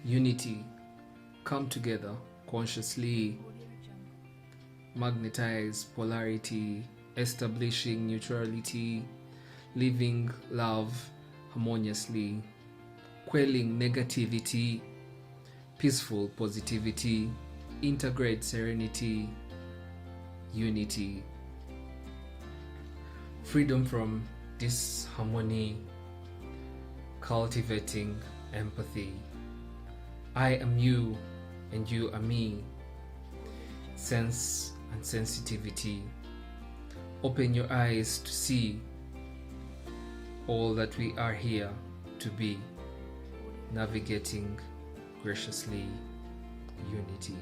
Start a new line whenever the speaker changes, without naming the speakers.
unity, come together consciously, magnetize polarity, establishing neutrality, living love harmoniously, quelling negativity, peaceful positivity, integrate serenity, unity, freedom from disharmony, cultivating empathy. I am you and you are me. Sense and sensitivity. Open your eyes to see all that we are here to be. Navigating graciously, unity.